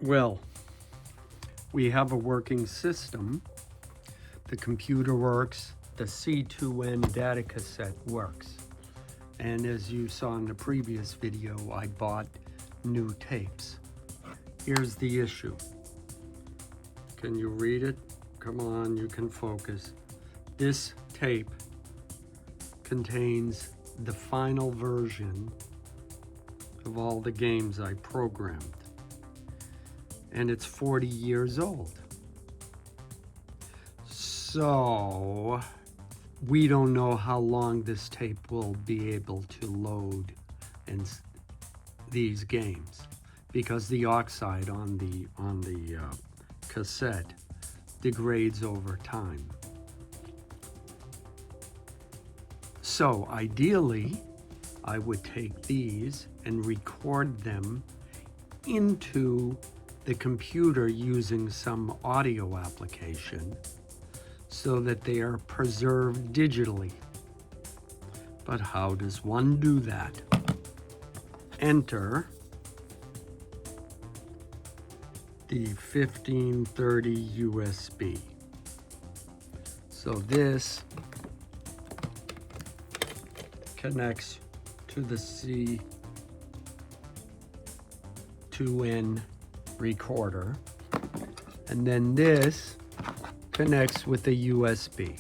Well, we have a working system. The computer works, the C2N Data Cassette works. And as you saw in the previous video, I bought new tapes. Here's the issue. Can you read it? Come on, you can focus. This tape contains the final version of all the games I programmed. And it's 40 years old. So we don't know how long this tape will be able to load these games, because the oxide on the cassette degrades over time. So ideally, I would take these and record them into the computer using some audio application so that they are preserved digitally. But how does one do that? Enter the 1530 USB. So this connects to the C2N recorder, and then this connects with the USB.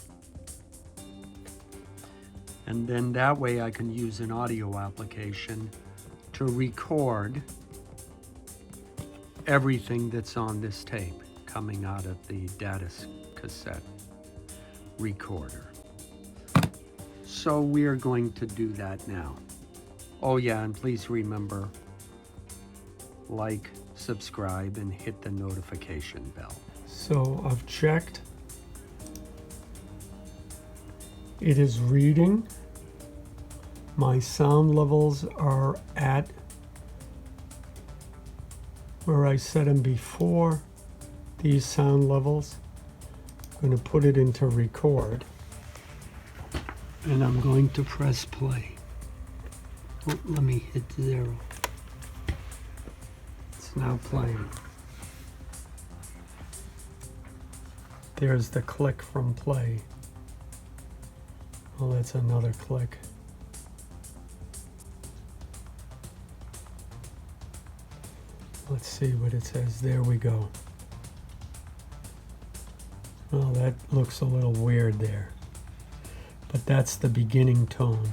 And then that way I can use an audio application to record everything that's on this tape coming out of the data cassette recorder. So we are going to do that now. Oh yeah, and please remember, like, subscribe, and hit the notification bell. So I've checked. It is reading. My sound levels are at where I set them before, these sound levels. I'm going to put it into record, and I'm going to press play. Oh, let me hit 0. It's now playing. There's the click from play. Well, that's another click. Let's see what it says. There we go. Well, that looks a little weird there. But that's the beginning tone.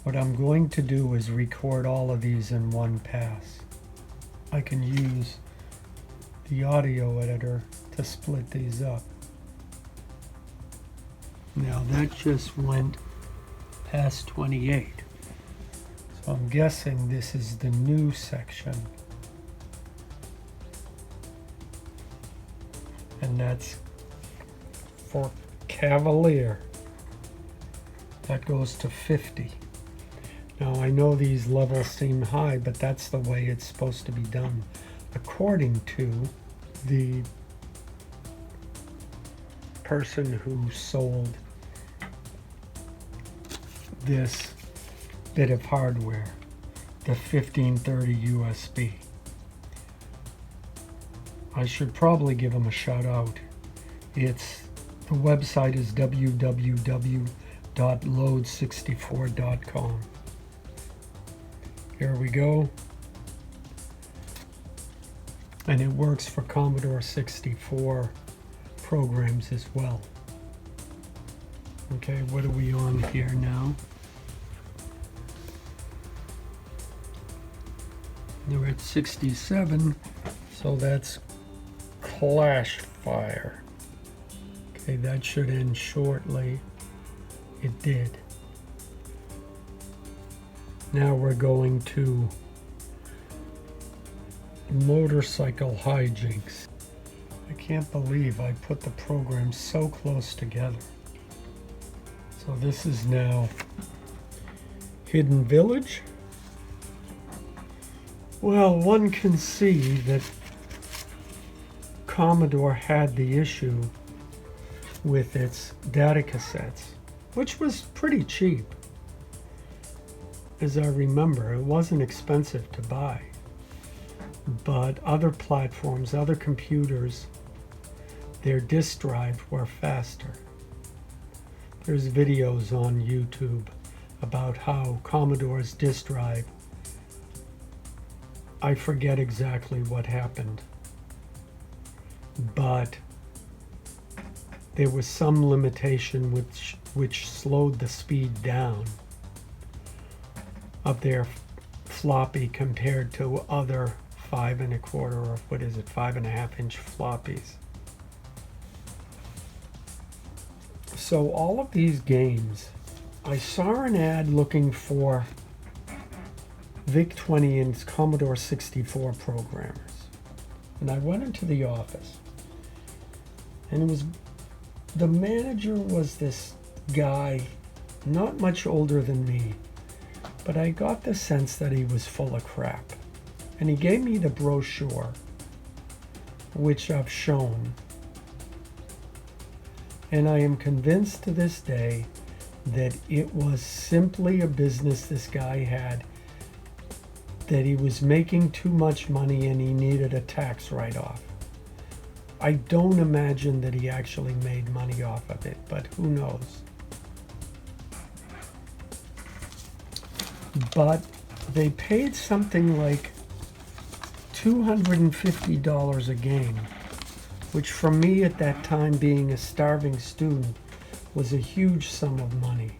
What I'm going to do is record all of these in one pass. I can use the audio editor to split these up. Now that just went past 28. So I'm guessing this is the new section. And that's for Cavalier. That goes to 50. Now I know these levels seem high, but that's the way it's supposed to be done, according to the person who sold this bit of hardware, the 1530 USB. I should probably give him a shout out. The website is www.load64.com. Here we go. And it works for Commodore 64 programs as well. Okay, what are we on here now? We're at 67, so that's Clash Fire. Okay, that should end shortly. It did. Now we're going to Motorcycle Hijinks. I can't believe I put the programs so close together. So this is now Hidden Village. Well, one can see that Commodore had the issue with its data cassettes, which was pretty cheap. As I remember, it wasn't expensive to buy. but other platforms, other computers, their disk drive were faster. There's videos on YouTube about how Commodore's disk drive, I forget exactly what happened, but there was some limitation which slowed the speed down of their floppy compared to other 5 1/4 or 5.5 inch floppies. So all of these games, I saw an ad looking for Vic-20 and Commodore 64 programmers, and I went into the office, and the manager was this guy, not much older than me, but I got the sense that he was full of crap. And he gave me the brochure, which I've shown. And I am convinced to this day that it was simply a business this guy had, that he was making too much money and he needed a tax write-off. I don't imagine that he actually made money off of it, but who knows. But they paid something like $250 a game, which for me at that time, being a starving student, was a huge sum of money.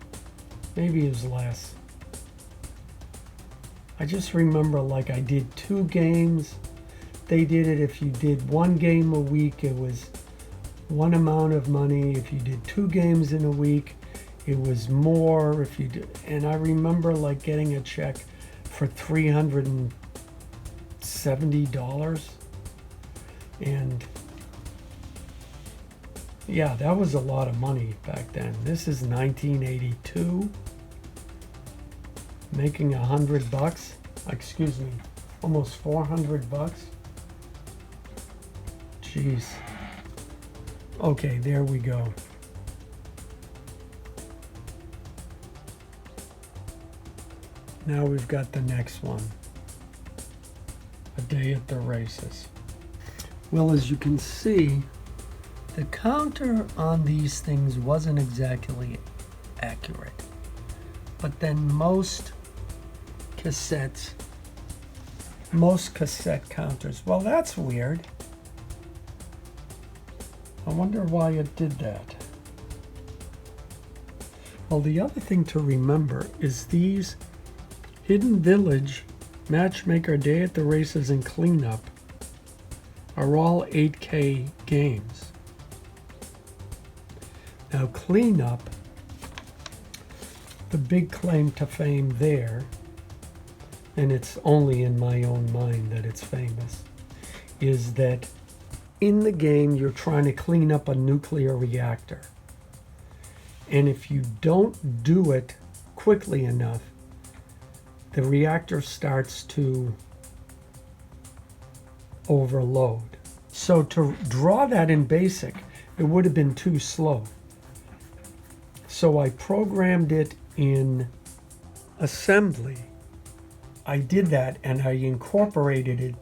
Maybe it was less. I just remember, like, I did 2 games. They did it, if you did 1 game a week, it was one amount of money. If you did 2 games in a week, it was more. If you did, and I remember like getting a check for $370, and yeah, that was a lot of money back then. This is 1982, making $100, excuse me, almost $400. Jeez. Okay, there we go. Now we've got the next one, A Day at the Races. Well, as you can see, the counter on these things wasn't exactly accurate. But then most cassette counters, well, that's weird. I wonder why it did that. Well, the other thing to remember is these Hidden Village, Matchmaker, Day at the Races, and Cleanup are all 8K games. Now, Cleanup, the big claim to fame there, and it's only in my own mind that it's famous, is that in the game you're trying to clean up a nuclear reactor. And if you don't do it quickly enough, the reactor starts to overload. So to draw that in BASIC, it would have been too slow. So I programmed it in assembly. I did that and I incorporated it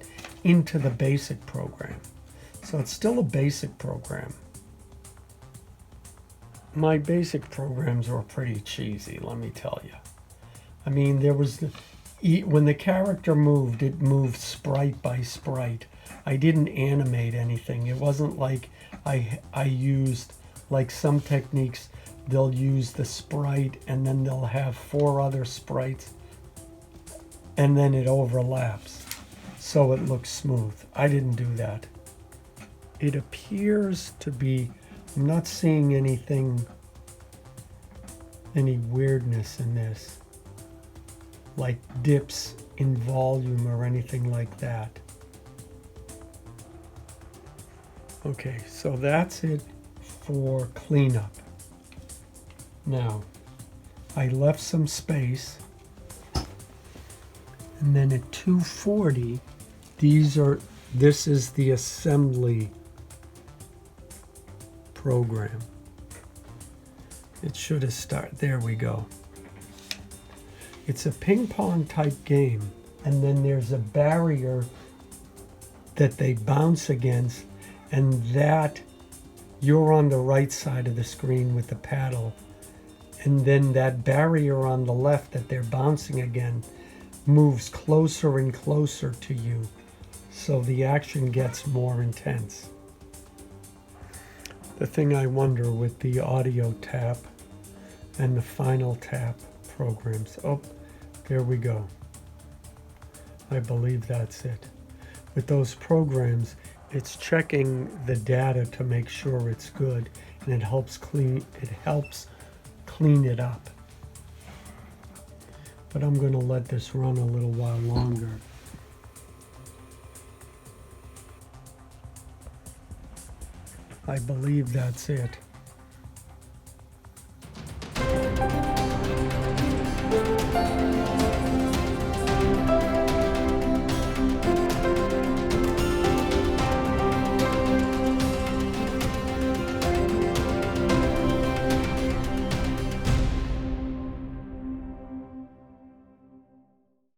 into the BASIC program. So it's still a BASIC program. My BASIC programs were pretty cheesy, let me tell you. I mean, there was, when the character moved, it moved sprite by sprite. I didn't animate anything. It wasn't like I used, like some techniques, they'll use the sprite and then they'll have 4 other sprites and then it overlaps so it looks smooth. I didn't do that. It appears to be, I'm not seeing anything, any weirdness in this, like dips in volume or anything like that. Okay, so that's it for Cleanup. Now, I left some space, and then at 240, this is the assembly program. It should have started, there we go. It's a ping pong type game, and then there's a barrier that they bounce against, and that you're on the right side of the screen with the paddle, and then that barrier on the left that they're bouncing again moves closer and closer to you, so the action gets more intense. The thing I wonder with the Audiotap and the Finaltap programs, oh, there we go. I believe that's it. With those programs, it's checking the data to make sure it's good, and it helps clean it up. But I'm going to let this run a little while longer. I believe that's it.